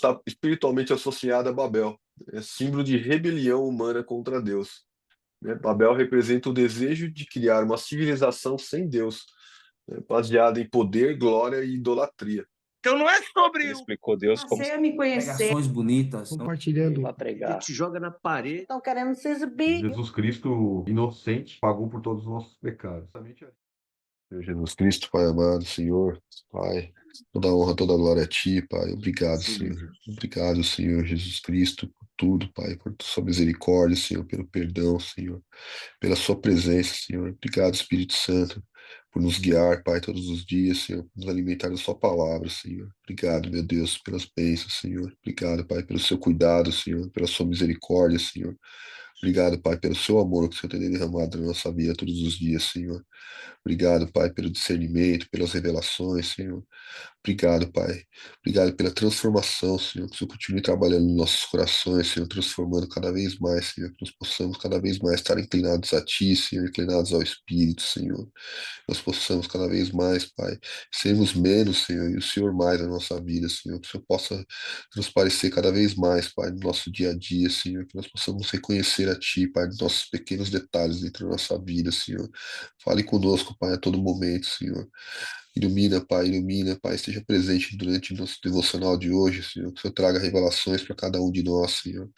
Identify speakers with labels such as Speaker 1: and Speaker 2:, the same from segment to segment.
Speaker 1: está espiritualmente associada a Babel. É símbolo de rebelião humana contra Deus, né? Babel representa o desejo de criar uma civilização sem Deus, né, baseada em poder, glória e idolatria.
Speaker 2: Então não é sobre
Speaker 3: Ele
Speaker 2: o
Speaker 3: explicou Deus como
Speaker 4: Passei a me conhecer.
Speaker 5: Pregações bonitas,
Speaker 6: compartilhando.
Speaker 5: para pregar.
Speaker 2: que te joga na parede.
Speaker 4: Estão querendo se exibir.
Speaker 7: Jesus Cristo, inocente, pagou por todos os nossos pecados.
Speaker 1: Senhor Jesus Cristo, Pai amado, Senhor, Pai, toda honra, toda glória a Ti, Pai. Obrigado,
Speaker 2: Sim,
Speaker 1: Senhor.
Speaker 2: Jesus.
Speaker 1: Obrigado, Senhor Jesus Cristo, por tudo, Pai, por Sua misericórdia, Senhor, pelo perdão, Senhor, pela Sua presença, Senhor. Obrigado, Espírito Santo, por nos guiar, Pai, todos os dias, Senhor, por nos alimentar da Sua palavra, Senhor. Obrigado, meu Deus, pelas bênçãos, Senhor. Obrigado, Pai, pelo Seu cuidado, Senhor, pela Sua misericórdia, Senhor. Obrigado, Pai, pelo Seu amor que o Senhor tem derramado na nossa vida todos os dias, Senhor. Obrigado, Pai, pelo discernimento, pelas revelações, Senhor. Obrigado, Pai. Obrigado pela transformação, Senhor. Que o Senhor continue trabalhando nos nossos corações, Senhor, transformando cada vez mais, Senhor. Que nós possamos cada vez mais estar inclinados a Ti, Senhor, inclinados ao Espírito, Senhor. Nós possamos cada vez mais, Pai, sermos menos, Senhor, e o Senhor mais na nossa vida, Senhor. Que o Senhor possa transparecer cada vez mais, Pai, no nosso dia a dia, Senhor. Que nós possamos reconhecer a Ti, Pai, nos nossos pequenos detalhes dentro da nossa vida, Senhor. Fale conosco, Pai, a todo momento, Senhor. Ilumina, Pai, esteja presente durante o nosso devocional de hoje, Senhor, que o Senhor traga revelações para cada um de nós, Senhor,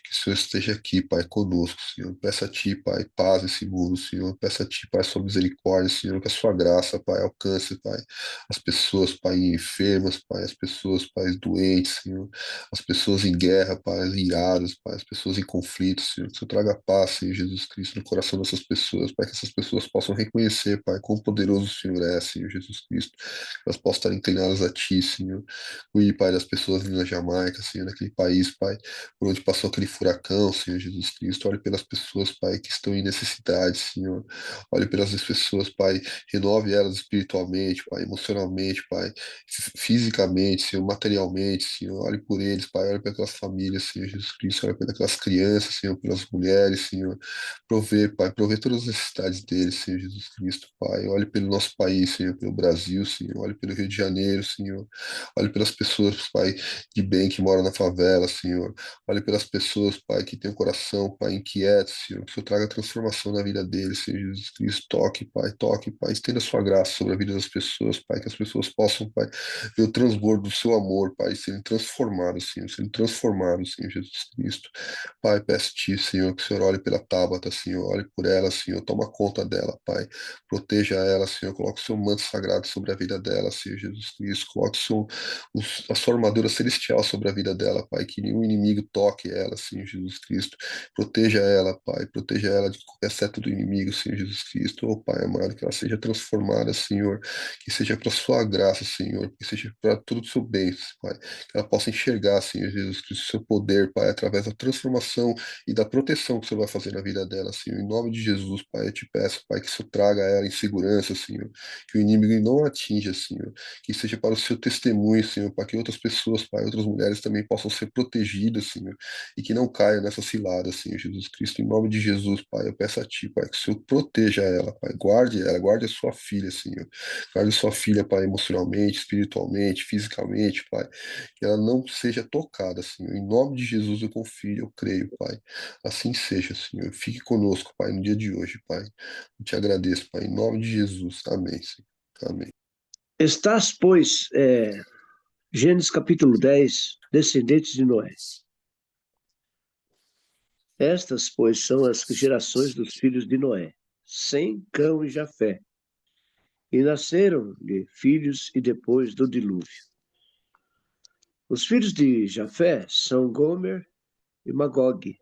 Speaker 1: que o Senhor esteja aqui, Pai, conosco, Senhor, peça a Ti, Pai, paz nesse mundo, Senhor, peça a Ti, Pai, sua misericórdia, Senhor, que a sua graça, Pai, alcance, Pai, as pessoas, Pai, enfermas, Pai, as pessoas, Pai, doentes, Senhor, as pessoas em guerra, Pai, iradas, Pai, as pessoas em conflitos, Senhor, que o Senhor traga paz, Senhor Jesus Cristo, no coração dessas pessoas, Pai, que essas pessoas possam reconhecer, Pai, quão poderoso o Senhor é, Senhor Jesus Cristo, elas possam estar inclinadas a Ti, Senhor. Cuide, Pai, das pessoas ali na Jamaica, Senhor, naquele país, Pai, por onde passou aquele furacão, Senhor Jesus Cristo. Olhe pelas pessoas, Pai, que estão em necessidade, Senhor. Olhe pelas pessoas, Pai, renove elas espiritualmente, Pai, emocionalmente, Pai, fisicamente, Senhor, materialmente, Senhor. Olhe por eles, Pai, olhe pelas famílias, Senhor Jesus Cristo. Olhe pelas crianças, Senhor, pelas mulheres, Senhor. Provê, Pai, provê todas as necessidades deles, Senhor Jesus Cristo, Pai. Olhe pelo nosso país, Senhor, pelo Brasil, Senhor. Olhe pelo Rio de Janeiro, Senhor. Olhe pelas pessoas, Pai, de bem que moram na favela, Senhor. Olhe pelas pessoas, Pai, que têm o coração, Pai, inquieto, Senhor. Que o Senhor traga transformação na vida deles, Senhor Jesus Cristo. Toque, Pai. Estenda a sua graça sobre a vida das pessoas, Pai. Que as pessoas possam, Pai, ver o transbordo do seu amor, Pai, serem transformados, Senhor. Serem transformados, Senhor Jesus Cristo. Pai, peço-te, Senhor, que o Senhor olhe pela Tabata, Senhor, olhe por ela, Senhor, toma conta dela, Pai, proteja ela, Senhor, coloque o seu manto sagrado sobre a vida dela, Senhor Jesus Cristo, coloque a sua armadura celestial sobre a vida dela, Pai, que nenhum inimigo toque ela, Senhor Jesus Cristo, proteja ela, Pai, proteja ela de qualquer seta do inimigo, Senhor Jesus Cristo, oh Pai amado, que ela seja transformada, Senhor, que seja para sua graça, Senhor, que seja para todo o seu bem, Pai, que ela possa enxergar, Senhor Jesus Cristo, o seu poder, Pai, através da transformação e da proteção que o Senhor vai fazer na vida dela, Senhor. Em nome de Jesus, Pai, eu te peço, Pai, que o Senhor traga ela em segurança, Senhor. Que o inimigo não atinja, Senhor. Que seja para o seu testemunho, Senhor, para que outras pessoas, Pai, outras mulheres também possam ser protegidas, Senhor. E que não caia nessa cilada, Senhor Jesus Cristo. Em nome de Jesus, Pai, eu peço a Ti, Pai, que o Senhor proteja ela, Pai. Guarde ela, guarde a sua filha, Senhor. Guarde a sua filha, Pai, emocionalmente, espiritualmente, fisicamente, Pai. Que ela não seja tocada, Senhor. Em nome de Jesus eu confio, eu creio, Pai. Assim seja, Senhor. Fique conosco, Pai, no dia de hoje, Pai. Eu te agradeço, Pai, em nome de Jesus. Amém, Senhor. Amém.
Speaker 2: Estás, pois, Gênesis capítulo 10, descendentes de Noé. Estas, pois, são as gerações dos filhos de Noé, Sem, Cão e Jafé. E nasceram-lhe filhos e depois do dilúvio. Os filhos de Jafé são Gomer e Magog,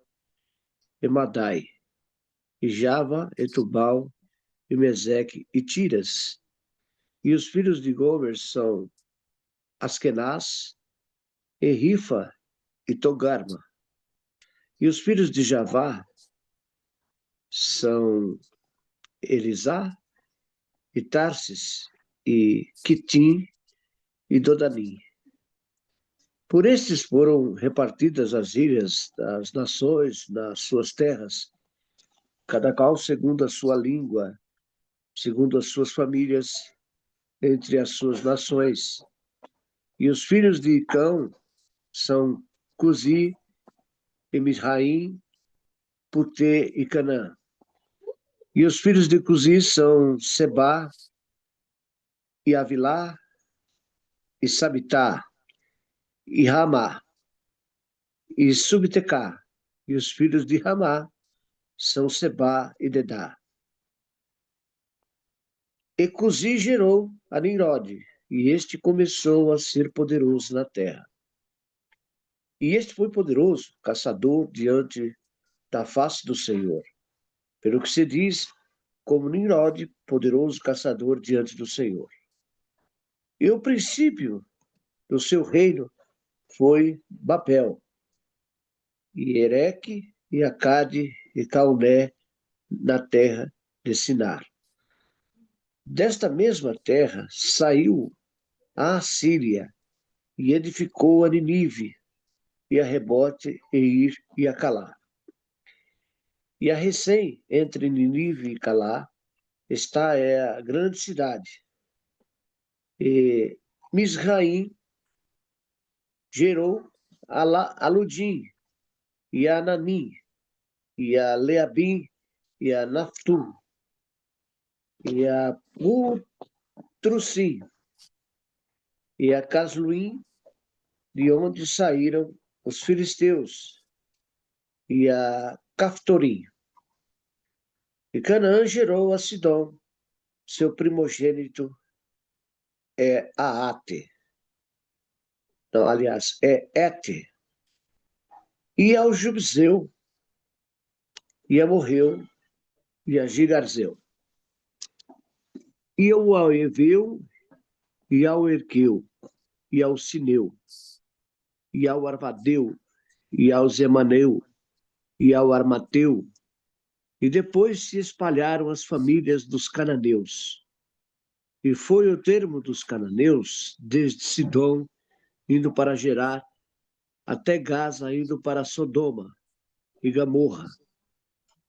Speaker 2: e Madai, e Java, e Tubal, e Meseque, e Tiras. E os filhos de Gomer são Askenaz, e Rifa, e Togarma. E os filhos de Javá são Elisá, e Tarsis, e Quitim, e Dodanim. Por estes foram repartidas as ilhas das nações nas suas terras, cada qual segundo a sua língua, segundo as suas famílias, entre as suas nações. E os filhos de Cão são Cusi e Misraim, Putê e Canaã. E os filhos de Cusi são Sebá e Avilá e Sabitá e Ramá e Subtecá. E os filhos de Ramá são Sebá e Dedá. E Cusi gerou a Nimrode, e este começou a ser poderoso na terra. E este foi poderoso, caçador diante da face do Senhor. Pelo que se diz, como Nimrode, poderoso caçador diante do Senhor. E o princípio do seu reino foi Babel, e Ereque, e Acade, e Calné, na terra de Sinar. Desta mesma terra saiu a Assíria, e edificou a Ninive, e a Rebote, e Ir, e a Calá. E a recém entre Ninive e Calá está a grande cidade. E Misraim gerou a Ludim, e a Ananim, e a Leabim, e a Naftum, e a Utrusim, e a Casluim, de onde saíram os filisteus, e a Caftorim. E Canaã gerou a Sidom, seu primogênito é Aate. Não, aliás, é Ete. E ao Jubzeu, e a Morreu, e a Gigarzeu. E ao Eveu, e ao Erqueu, e ao Sineu, e ao Arvadeu, e ao Zemaneu, e ao Armateu. E depois se espalharam as famílias dos cananeus. E foi o termo dos cananeus, desde Sidom, indo para Gerar, até Gaza, indo para Sodoma e Gamorra,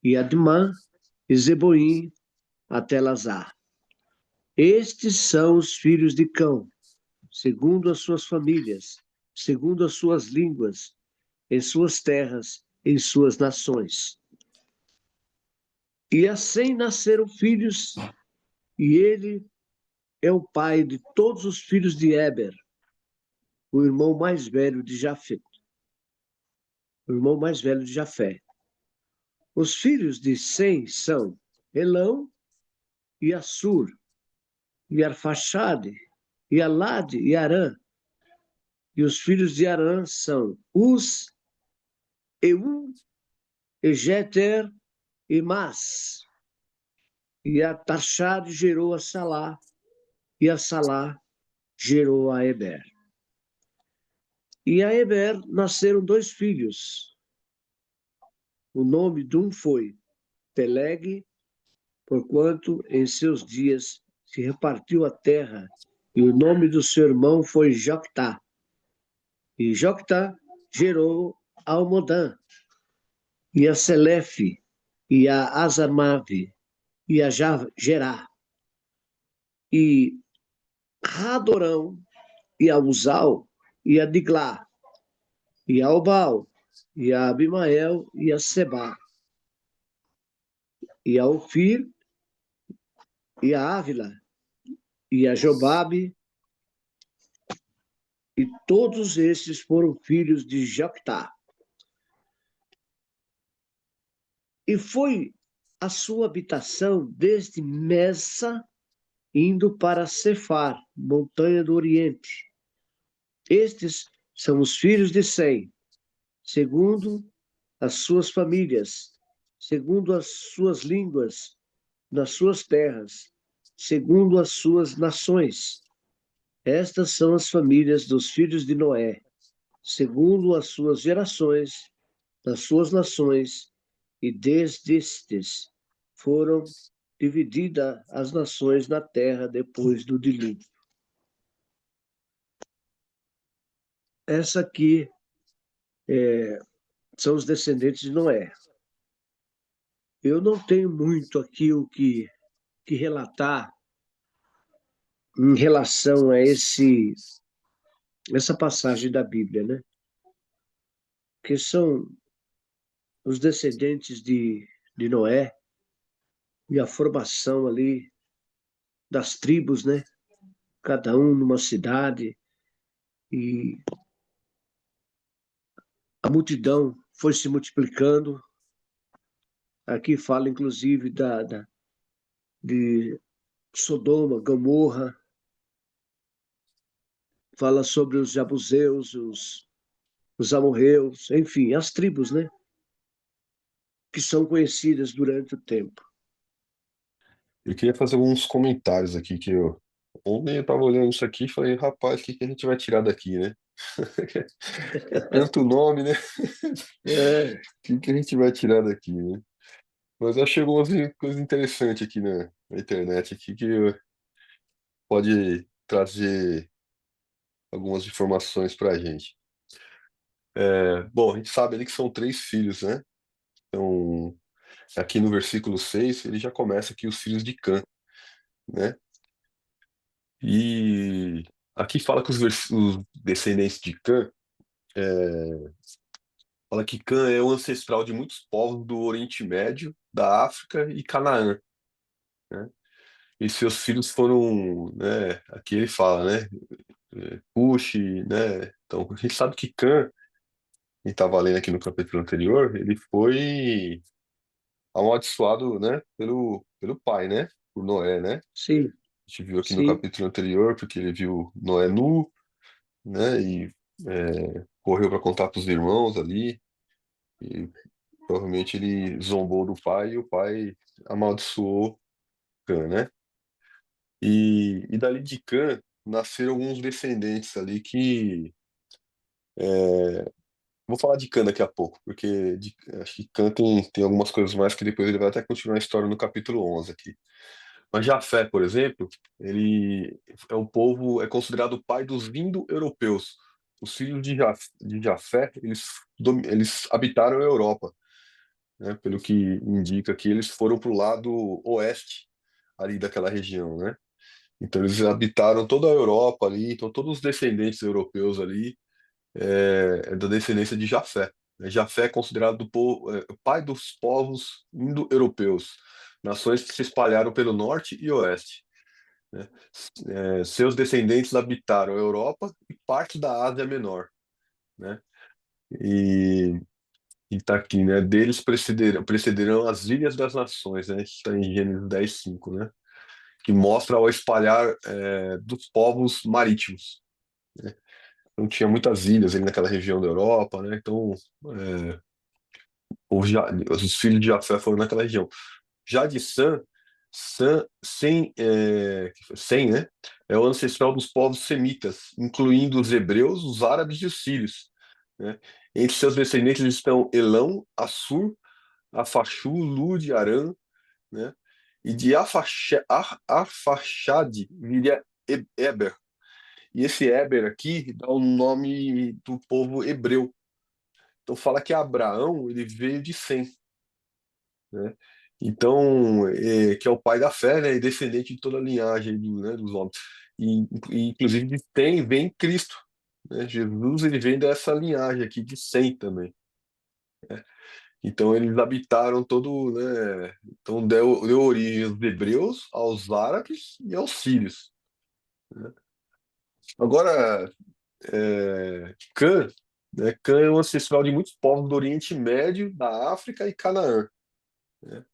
Speaker 2: e Admã e Zeboim, até Lazar. Estes são os filhos de Cão, segundo as suas famílias, segundo as suas línguas, em suas terras, em suas nações. E assim nasceram filhos, e ele é o pai de todos os filhos de Éber, o irmão mais velho de Jafé. O irmão mais velho de Jafé. Os filhos de Sem são Elão e Assur, e Arfaxade, e Alade e Arã. E os filhos de Arã são Uz, Eum, e Jeter e Mas. E a Tarxade gerou a Salá, e a Salá gerou a Eber. E a Eber nasceram dois filhos. O nome de um foi Peleg, porquanto em seus dias se repartiu a terra, e o nome do seu irmão foi Joctá. E Joctá gerou a Almodã, e a Selefe, e a Azamave, e a Gerá, e Radorão, e a Uzal, e a Diglá, e a Obal, e a Abimael, e a Sebá, e a Ofir, e a Ávila, e a Jobabe, e todos esses foram filhos de Joctá. E foi a sua habitação desde Messa, indo para Cefar, montanha do Oriente. Estes são os filhos de Sem, segundo as suas famílias, segundo as suas línguas, nas suas terras, segundo as suas nações. Estas são as famílias dos filhos de Noé, segundo as suas gerações, nas suas nações, e desde estes foram divididas as nações na terra depois do dilúvio. Essa aqui são os descendentes de Noé. Eu não tenho muito aqui o que relatar em relação a essa passagem da Bíblia, né? que são os descendentes de Noé e a formação ali das tribos, né? Cada um numa cidade, e a multidão foi se multiplicando. Aqui fala, inclusive, de Sodoma, Gomorra, fala sobre os Jebuseus, os amorreus, enfim, as tribos, né? Que são conhecidas durante o tempo.
Speaker 1: Eu queria fazer alguns comentários aqui que eu. Ontem eu estava olhando isso aqui e falei, rapaz, o que que a gente vai tirar daqui, né? É tanto nome, né?
Speaker 2: É,
Speaker 1: O que que a gente vai tirar daqui, né? Mas achei algumas coisas interessantes aqui na internet aqui que pode trazer algumas informações para a gente. Bom, a gente sabe ali que são três filhos, né? Então, aqui no versículo 6 ele já começa aqui os filhos de Cã, né? E aqui fala que os descendentes de Cã, fala que Cã é o ancestral de muitos povos do Oriente Médio, da África e Canaã, né? E seus filhos foram, né? Aqui ele fala, né? Cush, né? Então, a gente sabe que Cã, a gente estava lendo aqui no capítulo anterior, ele foi amaldiçoado, né? Pelo pai, né? Por Noé, né? A
Speaker 2: sim,
Speaker 1: gente viu aqui no
Speaker 2: sim,
Speaker 1: capítulo anterior, porque ele viu Noé nu, né? E correu para contar para os irmãos ali. E provavelmente ele zombou do pai e o pai amaldiçoou Cã, né? E dali de Cã nasceram alguns descendentes ali que. Vou falar de Cã daqui a pouco, porque acho que Cã tem algumas coisas mais que depois ele vai até continuar a história no capítulo 11 aqui. Mas Jafé, por exemplo, ele é o povo, é considerado o pai dos indo-europeus. Os filhos de Jafé, eles habitaram a Europa, né? Pelo que indica que eles foram para o lado oeste ali daquela região, né? Então eles habitaram toda a Europa ali, então todos os descendentes europeus ali é da descendência de Jafé, né? Jafé é considerado o pai dos povos indo-europeus, nações que se espalharam pelo norte e oeste, né? Seus descendentes habitaram a Europa e parte da Ásia Menor, né? E está aqui, né? Deles precederão as ilhas das nações, né? Está em Gênesis 10:5, né? Que mostra ao espalhar dos povos marítimos, né? Então tinha muitas ilhas ali naquela região da Europa, né? Então os filhos de Jafé foram naquela região. Já de Sem, né? É o ancestral dos povos semitas, incluindo os hebreus, os árabes e os sírios, né? Entre seus descendentes estão Elão, Assur, Afaxu, Lud, Arã, né? E de Arfaxade viria Eber. E esse Eber aqui dá o nome do povo hebreu. Então fala que Abraão ele veio de Sem, né? Então, que é o pai da fé, né? E descendente de toda a linhagem né, dos homens. Inclusive de Sem vem Cristo, né? Jesus ele vem dessa linhagem aqui de Sem também. Então eles habitaram todo, né? Então deu origem aos hebreus, aos árabes e aos sírios, né? Agora, Cã, né? Cã é um ancestral de muitos povos do Oriente Médio, da África e Canaã, né?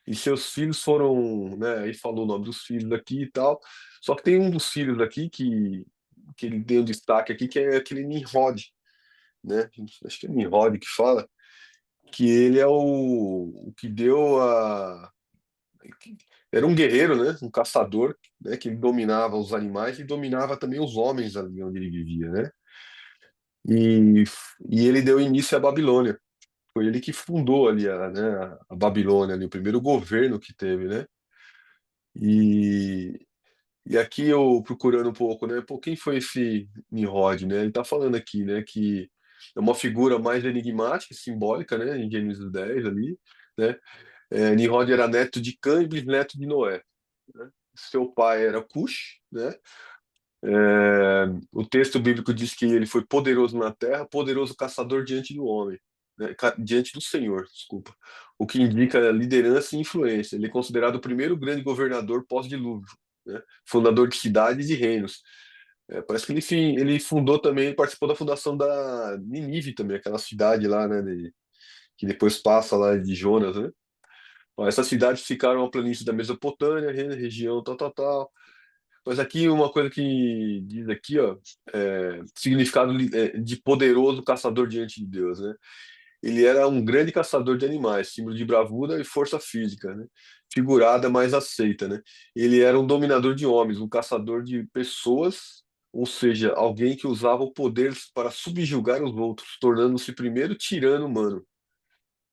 Speaker 1: E seus filhos foram, né? Aí falou o nome dos filhos aqui e tal. Só que tem um dos filhos aqui que ele tem um destaque aqui, que é aquele Nimrod, né? Acho que é Nimrod que fala, que ele é o que deu a era um guerreiro, né? Um caçador, né? Que ele dominava os animais e dominava também os homens ali onde ele vivia, né? E, e ele deu início à Babilônia. Foi ele que fundou ali a Babilônia, ali, o primeiro governo que teve, né? E, e aqui eu procurando um pouco, né? Pô, quem foi esse Nimrod, né? Ele tá falando aqui, né? Que é uma figura mais enigmática, simbólica, né? Em Gênesis 10 ali, né? Nimrod era neto de Cã e bisneto de Noé, né? Seu pai era Cush, né? O texto bíblico diz que ele foi poderoso na terra, poderoso caçador diante do homem, né? Diante do Senhor, desculpa. O que indica liderança e influência. Ele é considerado o primeiro grande governador pós-dilúvio, né? Fundador de cidades e reinos. Parece que ele fundou também, ele participou da fundação da Nínive também, aquela cidade lá, né? Que depois passa lá de Jonas, né? Ó, essas cidades ficaram na planície da Mesopotâmia, região tal, tal, tal. Mas aqui uma coisa que diz aqui, ó, significado de poderoso caçador diante de Deus, né? Ele era um grande caçador de animais, símbolo de bravura e força física, né? Figurada, mas aceita, né? Ele era um dominador de homens, um caçador de pessoas, ou seja, alguém que usava o poder para subjugar os outros, tornando-se primeiro tirano humano.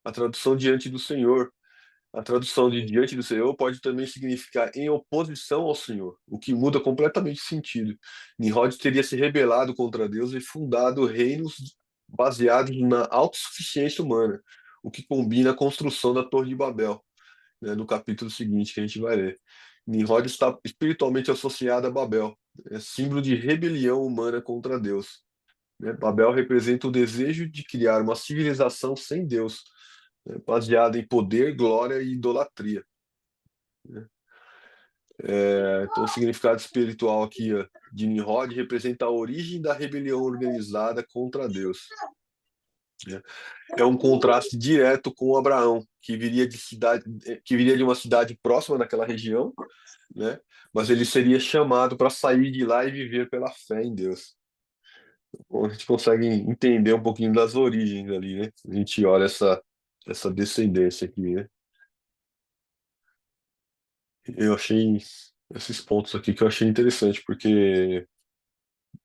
Speaker 1: A tradução diante do Senhor. A tradução de diante do Senhor pode também significar em oposição ao Senhor, o que muda completamente o sentido. Nimrod teria se rebelado contra Deus e fundado reinos baseados na autossuficiência humana, o que combina a construção da Torre de Babel, né, no capítulo seguinte que a gente vai ler. Nimrod está espiritualmente associado a Babel, é símbolo de rebelião humana contra Deus, né? Babel representa o desejo de criar uma civilização sem Deus, né, baseada em poder, glória e idolatria, né? Então, o significado espiritual aqui, ó, de Nimrod representa a origem da rebelião organizada contra Deus, né? É um contraste direto com Abraão, que viria de uma cidade próxima daquela região, né? Mas ele seria chamado para sair de lá e viver pela fé em Deus. Então, a gente consegue entender um pouquinho das origens ali, né? A gente olha essa descendência aqui, né? Eu achei esses pontos aqui que eu achei interessante, porque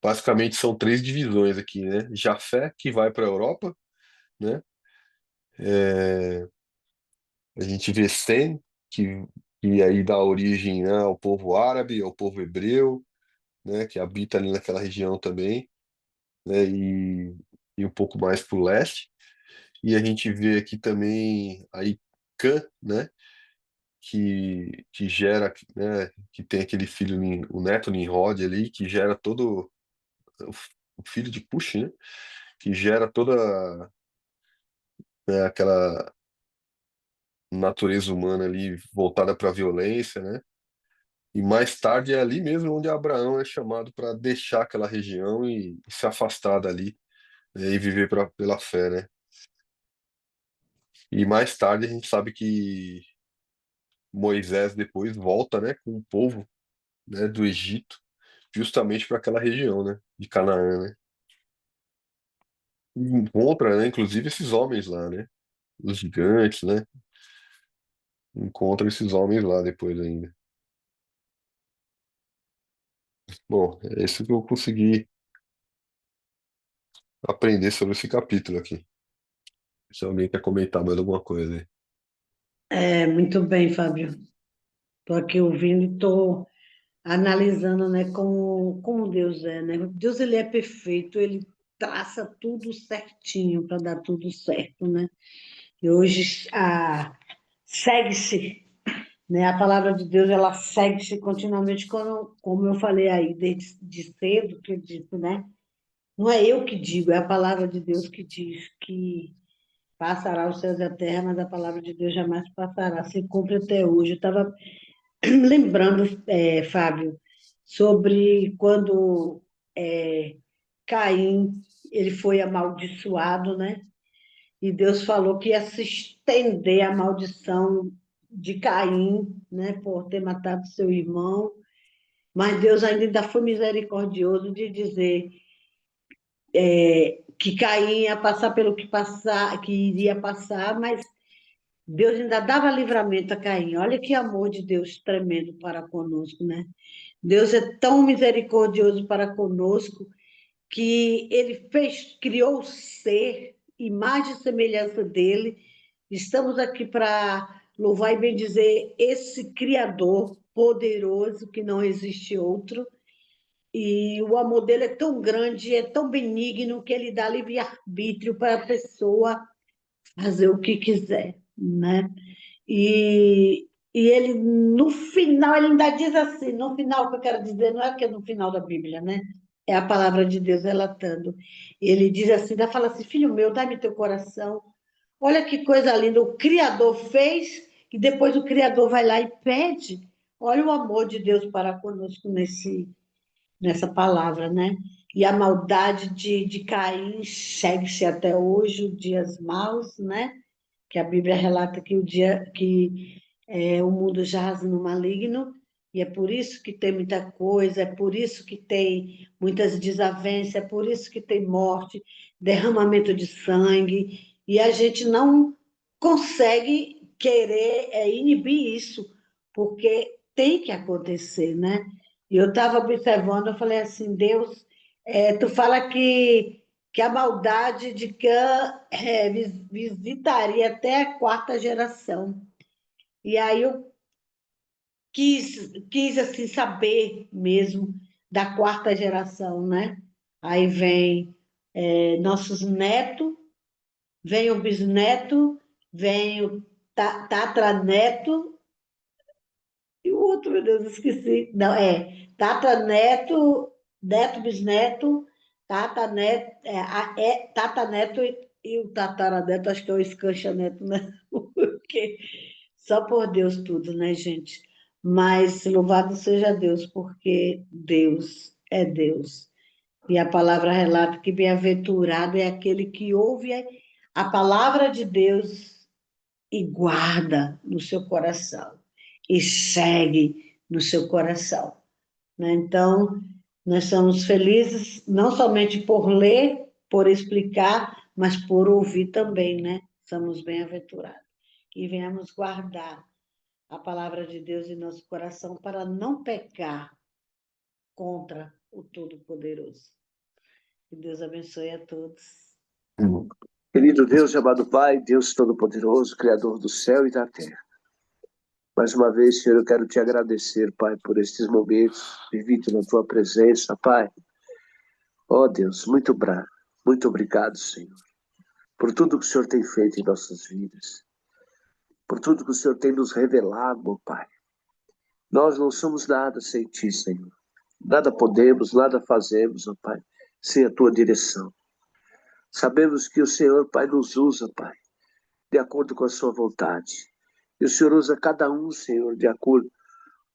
Speaker 1: basicamente são três divisões aqui, né? Jafé, que vai para a Europa, né? É, a gente vê Sem, que aí dá origem, né, ao povo árabe, ao povo hebreu, né? Que habita ali naquela região também, né? E um pouco mais para o leste. E a gente vê aqui também aí Cã, né? Que gera, né? Que tem aquele filho, o neto Nimrod ali, que gera todo o filho de Cush, né? Que gera toda, né, aquela natureza humana ali voltada para a violência, né? E mais tarde é ali mesmo onde Abraão é chamado para deixar aquela região e se afastar dali, né, e viver pela fé, né? E mais tarde a gente sabe que Moisés depois volta, né, com o povo, né, do Egito, justamente para aquela região, né, de Canaã, né? E encontra, né, inclusive esses homens lá, né? Os gigantes, né? Encontra esses homens lá depois ainda. Bom, é isso que eu consegui aprender sobre esse capítulo aqui. Se alguém quer comentar mais alguma coisa aí.
Speaker 4: Muito bem, Fábio. Estou aqui ouvindo e estou analisando, né, como Deus é, né? Deus, ele é perfeito, ele traça tudo certinho para dar tudo certo, né? E hoje segue-se, né? A palavra de Deus, ela segue-se continuamente, como eu falei aí, desde de cedo, que eu disse, né? Não é eu que digo, é a palavra de Deus que diz que passará os céus e a terra, mas a palavra de Deus jamais passará, se cumpre até hoje. Eu estava lembrando, Fábio, sobre quando Caim ele foi amaldiçoado, né? E Deus falou que ia se estender a maldição de Caim, né, por ter matado seu irmão. Mas Deus ainda foi misericordioso de dizer que Caim ia passar pelo que passar, que iria passar, mas Deus ainda dava livramento a Caim. Olha que amor de Deus tremendo para conosco, né? Deus é tão misericordioso para conosco que ele criou o ser, imagem e semelhança dele. Estamos aqui para louvar e bendizer esse Criador poderoso que não existe outro. E o amor dele é tão grande, é tão benigno que ele dá livre-arbítrio para a pessoa fazer o que quiser, né? E, E ele, no final, ele ainda diz assim, no final, que eu quero dizer, não é que é no final da Bíblia, né? É a palavra de Deus relatando. Ele diz assim, ainda fala assim, filho meu, dá-me teu coração. Olha que coisa linda, o Criador fez, e depois o Criador vai lá e pede. Olha o amor de Deus para conosco nessa palavra, né? E a maldade de Caim segue-se até hoje, os dias maus, né? Que a Bíblia relata que o dia que o mundo jaz no maligno, e é por isso que tem muita coisa, é por isso que tem muitas desavenças, é por isso que tem morte, derramamento de sangue, e a gente não consegue querer inibir isso, porque tem que acontecer, né? E eu estava observando, eu falei assim, Deus, tu fala que a maldade de Cã visitaria até a quarta geração. E aí eu quis assim, saber mesmo da quarta geração, né? Aí vem nossos netos, vem o bisneto, vem o tataraneto, e o outro, meu Deus, esqueci. Não, tataraneto, neto, bisneto, tataraneto, tataraneto e o tataraneto, acho que é o escanchaneto, né? Porque só por Deus tudo, né, gente? Mas louvado seja Deus, porque Deus é Deus. E a palavra relata que bem-aventurado é aquele que ouve a palavra de Deus e guarda no seu coração, e segue no seu coração, né? Então, nós somos felizes não somente por ler, por explicar, mas por ouvir também, né? Somos bem-aventurados. E venhamos guardar a palavra de Deus em nosso coração para não pecar contra o Todo-Poderoso. Que Deus abençoe a todos.
Speaker 2: Querido Deus e amado Pai, Deus Todo-Poderoso, Criador do céu e da terra. Mais uma vez, Senhor, eu quero te agradecer, Pai, por estes momentos vividos na tua presença, Pai. Ó Deus, muito obrigado, Senhor, por tudo que o Senhor tem feito em nossas vidas, por tudo que o Senhor tem nos revelado, meu Pai. Nós não somos nada sem ti, Senhor. Nada podemos, nada fazemos, ó Pai, sem a tua direção. Sabemos que o Senhor, Pai, nos usa, Pai, de acordo com a sua vontade. E o Senhor usa cada um, Senhor, de acordo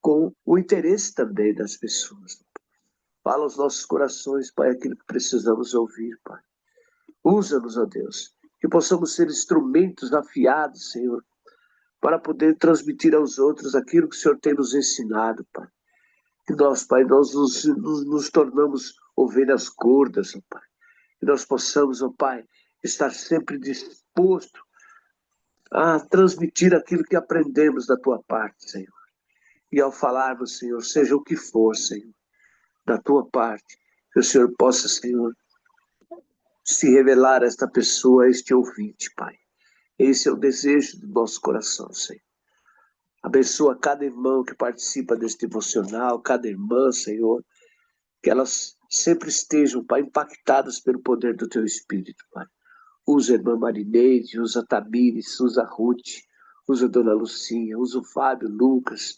Speaker 2: com o interesse também das pessoas. Fala aos nossos corações, Pai, aquilo que precisamos ouvir, Pai. Usa-nos, ó Deus, que possamos ser instrumentos afiados, Senhor, para poder transmitir aos outros aquilo que o Senhor tem nos ensinado, Pai. Que nós, Pai, nós nos tornamos ovelhas gordas, ó Pai. Que nós possamos, ó Pai, estar sempre disposto a transmitir aquilo que aprendemos da Tua parte, Senhor. E ao falarmos, Senhor, seja o que for, Senhor, da Tua parte, que o Senhor possa, Senhor, se revelar a esta pessoa, a este ouvinte, Pai. Esse é o desejo do nosso coração, Senhor. Abençoa cada irmão que participa deste devocional, cada irmã, Senhor, que elas sempre estejam, Pai, impactadas pelo poder do Teu Espírito, Pai. Usa a irmã Marineide, usa a Tamires, usa a Ruth, usa a Dona Lucinha, usa o Fábio, Lucas,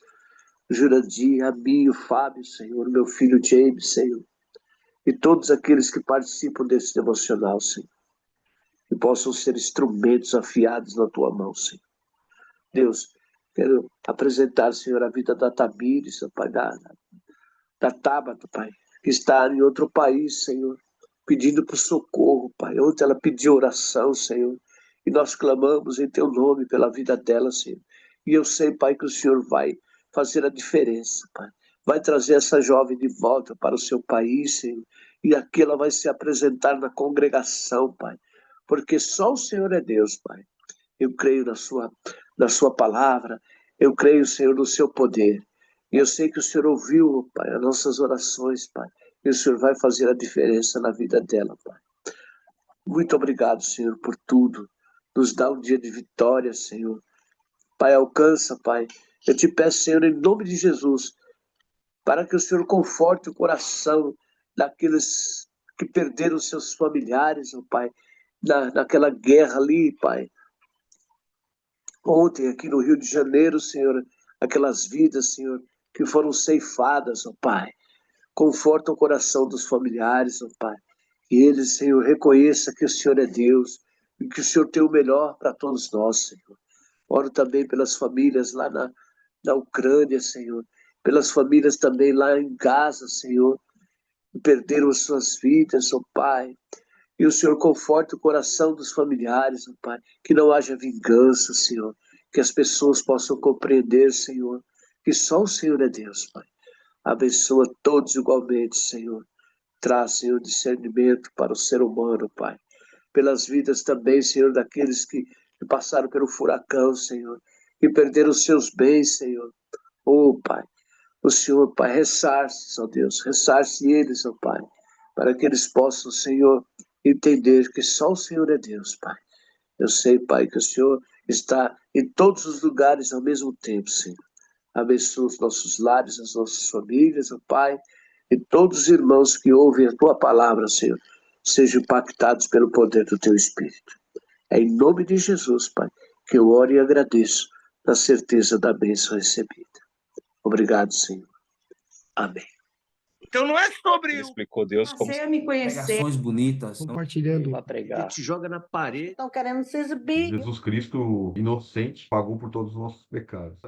Speaker 2: o Jurandir, a mim, o Fábio, Senhor, meu filho James, Senhor, e todos aqueles que participam desse devocional, Senhor, que possam ser instrumentos afiados na Tua mão, Senhor. Deus, quero apresentar, Senhor, a vida da Tamires, Pai, da Tabata, Pai, que está em outro país, Senhor, pedindo por socorro, Pai. Ontem ela pediu oração, Senhor, e nós clamamos em Teu nome pela vida dela, Senhor. E eu sei, Pai, que o Senhor vai fazer a diferença, Pai. Vai trazer essa jovem de volta para o seu país, Senhor, e aqui ela vai se apresentar na congregação, Pai, porque só o Senhor é Deus, Pai. Eu creio na sua palavra, eu creio, Senhor, no seu poder. E eu sei que o Senhor ouviu, Pai, as nossas orações, Pai. E o Senhor vai fazer a diferença na vida dela, Pai. Muito obrigado, Senhor, por tudo. Nos dá um dia de vitória, Senhor. Pai, alcança, Pai. Eu te peço, Senhor, em nome de Jesus, para que o Senhor conforte o coração daqueles que perderam seus familiares, oh, Pai, naquela guerra ali, Pai. Ontem, aqui no Rio de Janeiro, Senhor, aquelas vidas, Senhor, que foram ceifadas, ó Pai. Conforta o coração dos familiares, ó Pai. Que eles, Senhor, reconheçam que o Senhor é Deus e que o Senhor tem o melhor para todos nós, Senhor. Oro também pelas famílias lá na Ucrânia, Senhor. Pelas famílias também lá em Gaza, Senhor, que perderam as suas vidas, ó Pai. E o Senhor conforte o coração dos familiares, ó Pai. Que não haja vingança, Senhor. Que as pessoas possam compreender, Senhor, que só o Senhor é Deus, Pai. Abençoa todos igualmente, Senhor. Traz, Senhor, discernimento para o ser humano, Pai. Pelas vidas também, Senhor, daqueles que passaram pelo furacão, Senhor. Que perderam os seus bens, Senhor. Oh, Pai. O Senhor, Pai, ressarce, ó Deus. Ressarce eles, ó Pai. Para que eles possam, Senhor, entender que só o Senhor é Deus, Pai. Eu sei, Pai, que o Senhor está em todos os lugares ao mesmo tempo, Senhor. Abençoa os nossos lares, as nossas famílias, ó Pai, e todos os irmãos que ouvem a Tua palavra, Senhor, sejam impactados pelo poder do Teu Espírito. É em nome de Jesus, Pai, que eu oro e agradeço, na certeza da bênção recebida. Obrigado, Senhor. Amém.
Speaker 3: Então não é sobre
Speaker 5: Ele explicou Deus como
Speaker 4: Passei a me conhecer.
Speaker 6: Pregações bonitas.
Speaker 8: compartilhando.
Speaker 5: para pregar.
Speaker 2: Te joga na parede.
Speaker 4: Estão querendo se exibir.
Speaker 7: Jesus Cristo inocente pagou por todos os nossos pecados.